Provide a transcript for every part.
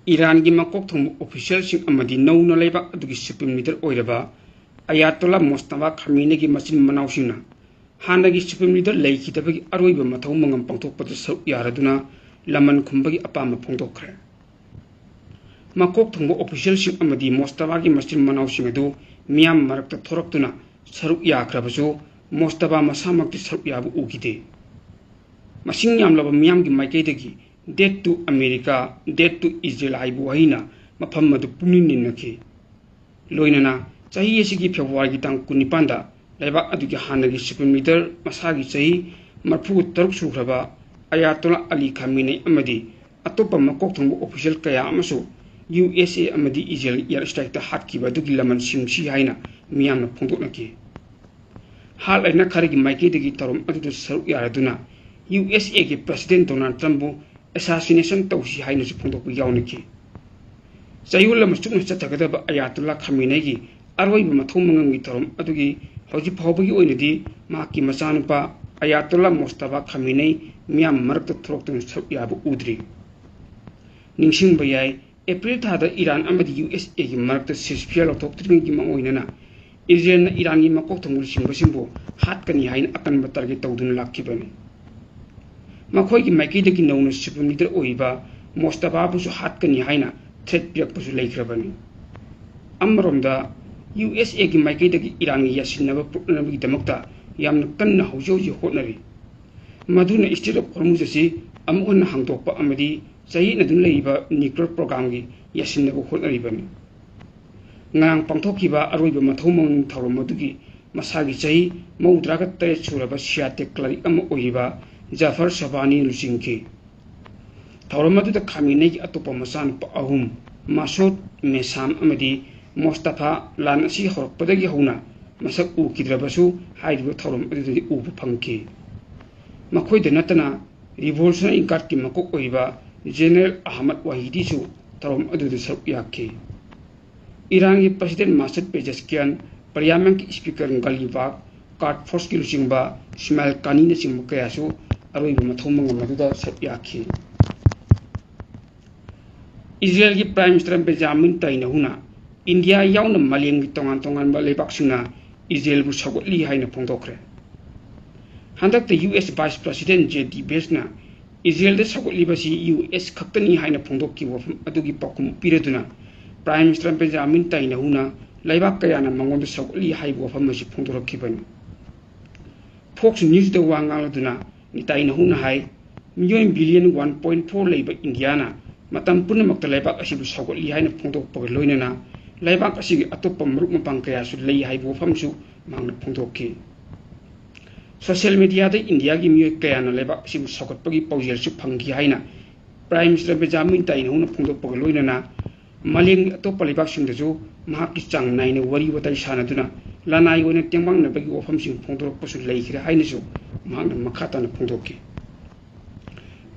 Iran की मकोक थोंग official नौना लेबाक supreme leader ओइरबा Ayatollah Mostafa Khamenei की मचिन मनाउसिंगना हानगी सुप्रीम लीडर लेखिदबगी अरोइब मथौ मंगम पांथोकपद सरुक यारदुना लमन खुंबगी अपाम फोंदोखरे मकोक थोंग ऑफिशियल मोस्तफा की मचिन मनाउसिंग अदु मियाम मरक्त थोरक्तुना सरुक याख्रबसु मोस्तफा मसामक्ति सरुक याबु उगिदे मसिंग यामलब मियाम की माइकेदगी date to America date to Israel हाइबु वहीना मफम मदु पुनिन निनखि लोइनना चाही एसिगी फेब्रुवारी की तांग 19 दा लेबाक अदुगी हानगी सुप्रीम लीडर मसागी चाही 43 सुख्रबा अयातोल्ला अली खामेनी अमदी अतोप्पा मकोक थोंग ऑफिशियल कया अमसु यूएसए अमदी इजराइल एयर स्ट्राइक ता हातकिबा दुगी लमन सिमसी हाइना मियामना फोंदोकनखि हाल लाइना खरगी माइकेदगी तरोम अदुदु सरुक यारदुना यूएसए के president Donald ट्रम्पबु assassination तौसी हाइनसु फोंदोकपु याउनखि चयुल मचुकन चथगदब Ayatollah Khamenei की अरोइब मथौ मंगमगी तरोम अदुगी हौजि फाउबगी ओइनदी माकी मचानुपा अयातोल्ला मोस्तफा खामेनी मियाम मरक्त थोरक्तुन सरुक याबु उद्रि निंगसिंगबा याय एप्रिल थादा ईरान अमदी यूएसए की मरक्त सीजफायर लौथोक्त्रिंगी मओइनना इजराइलना ईरान की मकोक थोंगु सिंबसिंबु हातकनी हाइन अकनबा टारगेट तौदुन लाखिबनी मखोई की माइकेदगी नौना सुप्रीम लीडर ओइबा मोस्तफाबुसु हातकनी हाइना थ्रेट पिरक्पसु लेख्रबनी अमरोमदा यूएसए की माइकेदगी ईरान की यासिनबा पुरनबगी दमक्ता यामना कन्ना हौजौजि होटनरी मधुना स्टेट ऑफ हॉर्मुज असि अमुन हांगदोकपा अमदी चाही नदुन लेइबा न्यूक्लियर प्रोग्राम की यासिनबा होटनरीबनी ngang pangthokiba aroiba mathomang thawram adugi masagi chahi 93 suraba siate klari am oiba Jafar Shabani lusingki thawram adu da khamine ki atopa masan pa ahum Masud Mesam amadi Mustafa lan asi horpadagi hauna masak u kidrabasu haidu thawram adu di u phangki makhoi de natana revolution inkat ki makok oiba General Ahmad Wahidi su thawram adu di saruk yakki Iran की president Masoud Pezeshkian parliament की speaker Ghalibaf guard force की लुचिंबा Ismail Qaani ने चिंबु कयासु अरोइब मथौमंग मदुदा सत्याखी इजराइल की प्राइम मिनिस्टर बेंजामिन नेतन्याहुना इंडिया याउना मालेम की तोंगान तोंगान लेबाकसिंगना इजराइल बु सगोतली हाइना फोंदोखरे हंदक यूएस वाइस प्रेसिडेंट जेडी बेसना इजराइल दे सगोतलीबसी यूएस खक्तनी हाइना फोंदोक्की वफम अदुगी पाकुम पिरेदुना प्राइम मिनिस्टर बेंजामिन नेतन्याहुना लेबाक कयाना मंगोंद सगोतली हाइबु वफम मसि फोंदोरखिबनी फोक्स न्यूज द वांगालदुना नेतन्याहुना हाइ मिलियन बिलियन 1.4 लेबा इंडियाना मतम पुनमक्त लेबाक असिबु सगोतली हाइना फोंदोकपग लोइनना लेबाक असिगी अतोप्पा मरुक मपांग कयासु लेइ हाइबु वफमसु मांगना फोंदोकखि सोशल मीडिया दे इंडिया की मियोय कयाना लेबाक असिबु सगोतपगी पाउजेलसु फंगी हाइना प्राइम मिनिस्टर बेंजामिन नेतन्याहुना फोंदोकपग लोइनना मालेम अतोप्पा लेबाकसिंगदसु महाकि चांग नाइना वरी वताई सानदुना लानाई ओइना टेंबांगनबगी वफमसिंग फोंदोरकपसु लेइखिरे हाइनसु महाकना मखाताना फोंदोकखि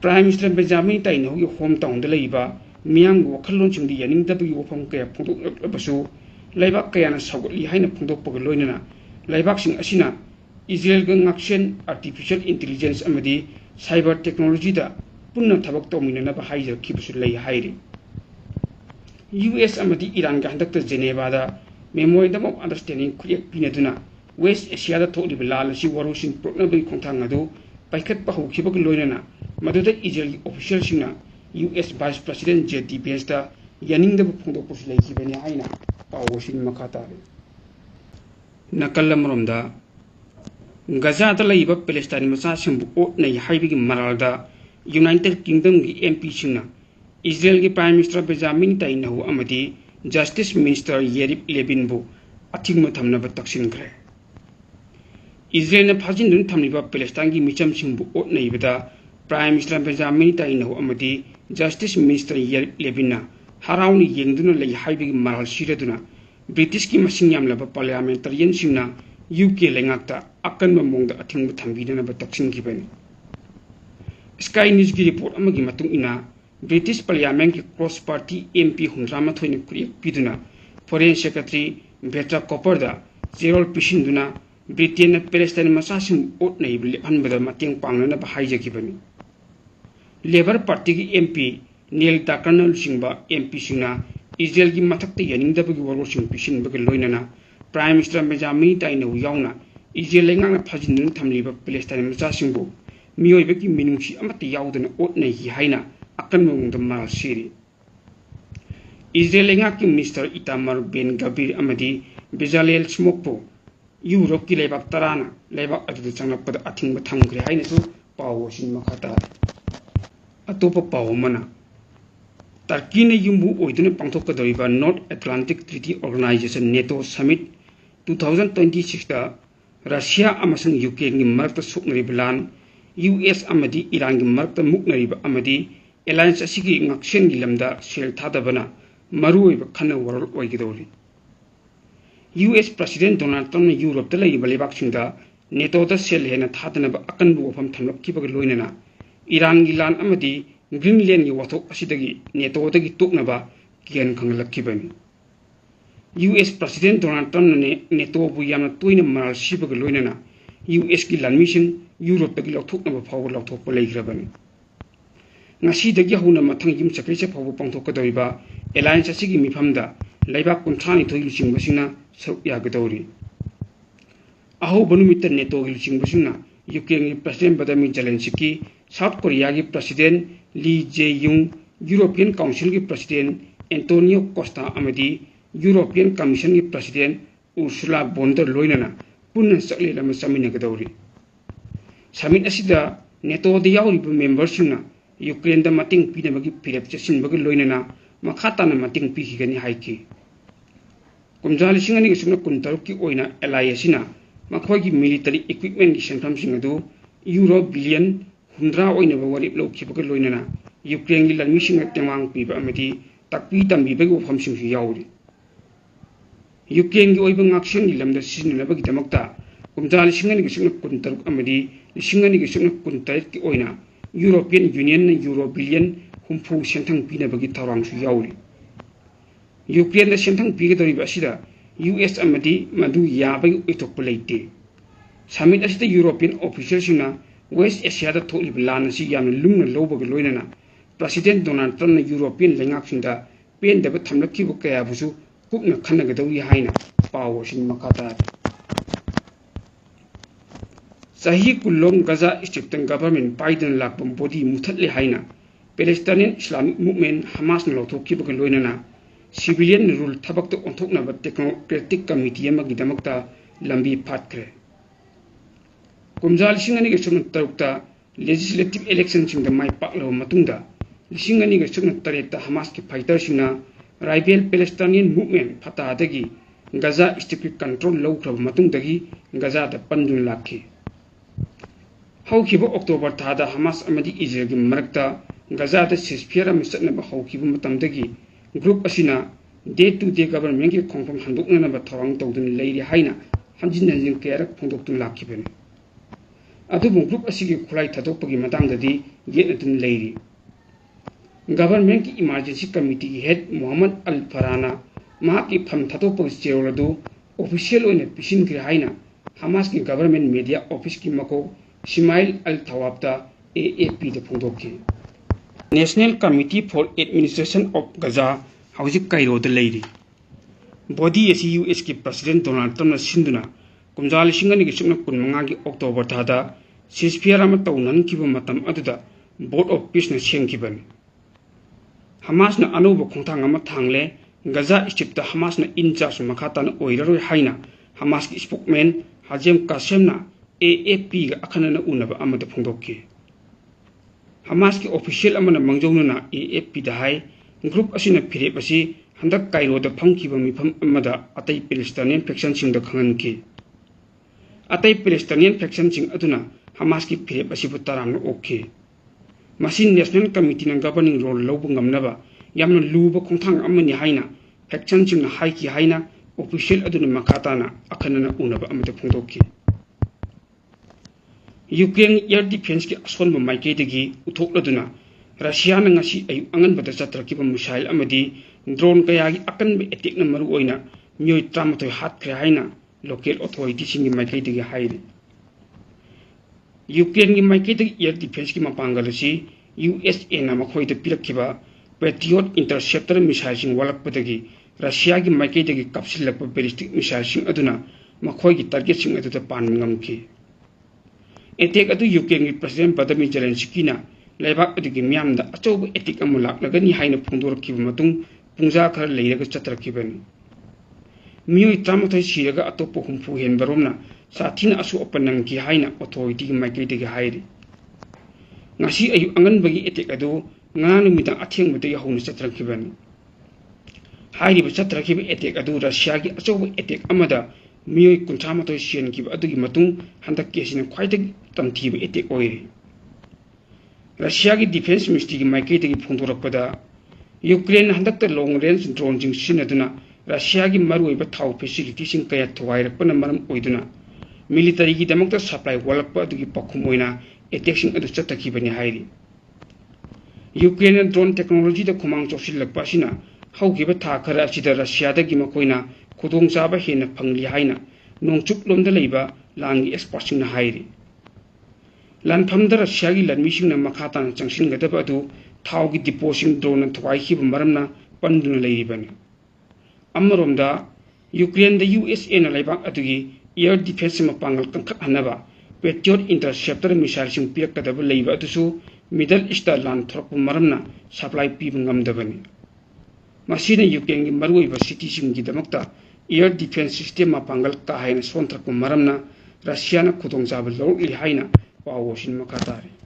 प्राइम मिनिस्टर बेंजामिन नेतन्याहुगी होम टाउन दा लेइबा मियांग वखलोनसिंगदि यानिंगदबगी वफम कया फोंदोकलबसु लेबाक कयाना सगोतली हाइना फोंदोकपग लोइनना लेबाकसिंग असिना इजराइल गा ngaksen आर्टिफिशियल इंटेलिजेंस अमदी साइबर टेक्नोलॉजी दा पुन्ना थबक तौमिननबा हाइजरखिबसु लेइ हाइरि यूएस अमदी ईरान का हंदक जेनेवा दा मेमोरेंडम ऑफ अंडरस्टैंडिंग खुरियक पिनदुना वेस्ट एशिया दा थोलिब लाल असि वरोसिन प्रोग्रामबी खोंथांग अदु पाइखत हौखिबग लोइनना मदुदा इजराइल ऑफिशियल सिंगना US vice president JD Vance दा यानिंगदब फोंदोकपसु लेखिबनि हाइना पावसिन मखातारे नकलमरोमदा गजा दा लैबा पैलेस्टाइन मचासिंबु ओटनै हाइबिगी मरालदा यूनाइटेड किंगडम की एमपी सिंगना इजराइल की प्राइम मिनिस्टर बेंजामिन नेतन्याहु अमदी जस्टिस मिनिस्टर येरिप लेविनबु अथिंग थमनब तक्सिनख्रे इजराइल फाजिन थमलिबा पैलेस्टाइन की मिचमसिंबु ओटनैबदा प्राइम मिनिस्टर बेंजामिन नेतन्याहु अमदी जस्टिस मिनिस्टर येरिप लेविनना हराउनी येंगदुना लೈ हाइबिगी मराल सिरदुना ब्रिटिश की मसिंग यामलबा पार्लियामेंटरियन सिंगना यूके लेंगाक्ता अकनबा मोंगदा अथिंग थमबिनब तक्सिनखिबनि स्काई न्यूज की रिपोर्ट अमगी मतुंग इना ब्रिटिश पार्लियामेंट की क्रॉस पार्टी एमपी 130 खुरियक पिदुना फॉरेन सेक्रेटरी बेट्रा कॉपर जेरोल पिसिंदुना ब्रिटेन पैलेस्टाइन मचासिंग ओटनैब लेहनबदा मतेंग पांगनब हाइजखिबनि लेबर पार्टी की एमपी नील डाकरना लुचिंबा एमपी सिंगना इजराइल की मथक्ते यानिंगदबगी वरोसिंग पिसिनबगे लोइनना प्राइम मिनिस्टर बेंजामिन नेतन्याहू याउना इजराइल लेंगांगना फाजिनदुना थमलिबा पैलेस्टाइन मचासिंगबु मियोइबगी मिनुंगसी अमत्ते याउदना ओटनैहि हाइना अकनबा मौंगदा माल सिरि इजराइल लेंगांगकी मिनिस्टर इतामर बेन गबीर अमदी बेजालेल स्मोकपो यूरोप की लेबाक तराना लेबाक अदुदा चंगलपदा अथिंगबा थमग्रे हाइनासु पाव असिन मखाता अतोपा पाव मना टर्की ने युम्बु ओइदुना पांथोकदोरिबा North Atlantic Treaty Organization NATO summit 2026 दा रशिया अमसंग यूक्रेन की मरक्ता सोकनरिबा लान यूएस अमदी ईरान की मरक्ता मुकनरिबा अमदी Allianz असिगी ngaksen gi lamda sel thadabana maruoiba khana warol oigidori US President Donald Trump na Europe da laiba lebak singda NATO da sel hena thadana ba akan bu ofam thamlak kiba loinana Iran gi lan amadi Greenland gi wathok asidagi NATO da gi tokna ba kian khanglak kibani US President Donald Trump ne NATO bu yamna toina maral siba loinana US gi lanmising Europe da gi lokthokna ba phaw lokthok pa leigrabani ngasi huna mathang yim sakrise phawu pangthokadoriba alliance asigi mifamda laibak kunthani thoi luchingbasinga sok yagadori aho banumita neto gi luchingbasina ukraine gi president Vladimir Zelensky South Korea gi president Lee Jae-yong European Council gi president Antonio Costa amadi European Commission gi president Ursula von der Leyen punna sakle lama saminagadori summit asida neto de yauriba members sina Ukraine da mating pinabagi pirep chasinbagi loinana makhatana mating pikigani haiki kumjali singani gisuna kuntaruk ki oina alliance sina makhogi military equipment gi sentham singadu euro billion 100 oina ba warip lokhibaga loinana Ukraine gi lanmi singa temang piba amadi takpi tambi bagi ofam singsu yauri Ukraine gi oiba ngaksen gi lamda sisinabagi damakta kumjali singani gisuna kuntaruk amadi singani gisuna kuntarit ki oina European Union na Euro billion humpu sentang pina bagi tarang su yauri Ukraine da sentang piga dari basida US amadi madu ya bagi itok pelaite summit asida European officials na West Asia da tholi bilana si yam lungna loba loinana President Donald Trump na European lengak sinda pen da thamlaki bu kaya busu kupna khanna gadawi haina pawo sin makata Sahi kulong Gaza Egyptian government Biden lakpam body muthatle haina Palestinian Islamic movement Hamas na lothokki baga loinana civilian rule thabak to onthokna ba technocratic committee amagi damakta lambi phatkre kumjal singani ge sumna tarukta legislative election singda mai paklo matungda singani ge sumna tareta Hamas ki fighters sina rival Palestinian movement phata adagi Gaza strip control lawkhrab matungdagi Gaza da pandun lakhi Haukiba October thada Hamas amadi Israel gi marakta Gaza da ceasefire misatna ba haukiba matamdagi group asina day to day government gi khongpham handukna ba thawang tawdun leiri haina hanjin hanjin kerak phongdoktun lakhibani adubu group asigi khulai thadokpagi matangdadi yetnatun leiri government ki emergency committee head Muhammad Al Farana mahaki pham thadokpagi cheoladu official oina pisingri haina Hamas ki government media office ki mako Ismail Al-Thawabda AAP da phongdokki National Committee for Administration of Gaza hauzik Cairo da leiri body asi US ki President Donald Trump na sinduna kumjali singani gi sumna kunmanga gi October thada ceasefire ama tawnan kiba matam aduda board of peace na sengkibani Hamas na anuba khongthang ama thangle Gaza strip ta Hamas na in charge makhata na oiraroi haina Hamas ki spokesman Hazem Qasem na AAP ga akhanana unaba amada phongdokki Hamas ki official amana mangjawnuna AAP da hai group asina phirep asi handak Cairo da phangkiba mifam amada atai Palestinian faction sing da khanganki atai Palestinian faction sing aduna Hamas ki phirep asi butaram na okhe masin National Committee na governing role lobu ngamnaba yamna luba khongthang amani haina faction sing na hai ki haina official aduna makhata na akhanana unaba amada phongdokki Ukraine Air Defense ki asol ma maike degi uthokladuna Russia na ngasi ayu angan bata chatrakiba missile amadi drone kaya gi akan be attack na maru oina myoi tramatoi hat khre haina local authority singi maike degi haire Ukraine gi maike degi Air Defense ki mapangal si USA na makhoi da pirakkiba Patriot interceptor missiles walakpadagi Russia gi maikaidagi kapsilakpa ballistic missiles aduna makhoi target sing aduda pan ngamki attack adu Ukraine gi President Vladimir Zelensky na laibak adugi miyamda achobu attack amulak lagani haina phungdorki matung pungja khar leiraga chatrakibani miyoi tamathoi siraga atopo humfu henbaromna sathina asu opanang ki haina authority gi maikaidagi hairi ngasi ayu angan bagi attack adu nganu mitang atheng mate yahunu chatrakibani hairi ba chatrakiba attack adu Russia gi achobu attack amada miyoi kunthamathoi sian ki adugi matung handak kesina khwaidagi tamthiba attack oiri Russia gi defense ministry gi maikaidagi phungdorakpada Ukraine handakta long range drone jing sinaduna Russia gi maruiba thau facility sing kaya thwairakpana maram oiduna military gi damakta supply walakpa adugi pakhum oina attack sing adu chatakibani hairi Ukrainian drone technology da khumang choksilakpa sina haukiba tha khara achida Russia da gi makoina khudong chaba hena phangli haina nongchuk lomda leiba langi expert sing na hairi lanphamda Russia gi lanmi sing na makhata changsin gadaba adu thau gi deposing drone thwai hi maramna panduna leibani amaromda Ukraine da USA na leibak adugi air defense ma pangal kankhat hanaba Patriot interceptor missile sing piak kadaba leiba atusu Middle East land thorp maramna supply pi ngamdabani masina Ukraine gi maruiba city sing gi damakta air defense system ma pangal ka haina sonthrak maramna Russia na khudong jabal lorli haina pawoshin makatari